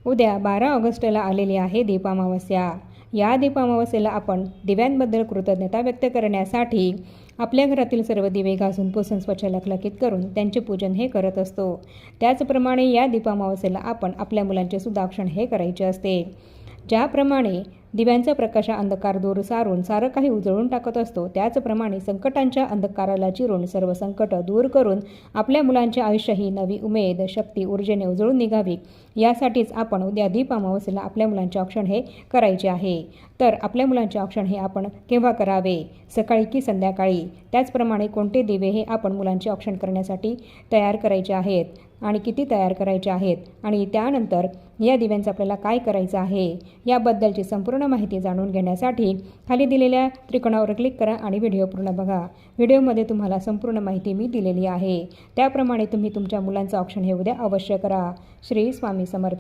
उद्या 12 ऑगस्टला आलेली आहे दीपामावस्या। या दीपामावस्येला आपण दिव्यांबद्दल कृतज्ञता व्यक्त करण्यासाठी आपल्या घरातील सर्व दिवे घासून पुसून स्वच्छ लखलखीत करून त्यांचे पूजन हे करत असतो। त्याचप्रमाणे या दीपामावस्येला आपण आपल्या मुलांचे सुदाक्षण हे करायचे असते। ज्याप्रमाणे दिव्यांचा प्रकाश अंधकार दूर सारून सारं काही उजळून टाकत असतो, त्याचप्रमाणे संकटांच्या अंधकाराला चिरून सर्व संकट दूर करून आपल्या मुलांचे आयुष्य ही नवी उमेद, शक्ती, ऊर्जेने उजळून निघावी यासाठीच आपण उद्या दीपामावस्येला आपल्या मुलांचे औक्षण हे करायचे आहे। तर आपल्या मुलांचे औक्षण हे आपण केव्हा करावे, सकाळी की संध्याकाळी, त्याचप्रमाणे कोणते दिवे हे आपण मुलांचे औक्षण करण्यासाठी तयार करायचे आहेत आणि किती तयार करायचे आहेत आणि त्यानंतर या दिव्यांचं आपल्याला काय करायचं आहे याबद्दलची संपूर्ण माहिती जाणून घेण्यासाठी खाली दिलेल्या त्रिकोणावर क्लिक करा आणि व्हिडिओ पूर्ण बघा। व्हिडिओमध्ये तुम्हाला संपूर्ण माहिती मी दिलेली आहे, त्याप्रमाणे तुम्ही तुमच्या मुलांचं औक्षण हे उद्या अवश्य करा। श्री स्वामी समर्थ।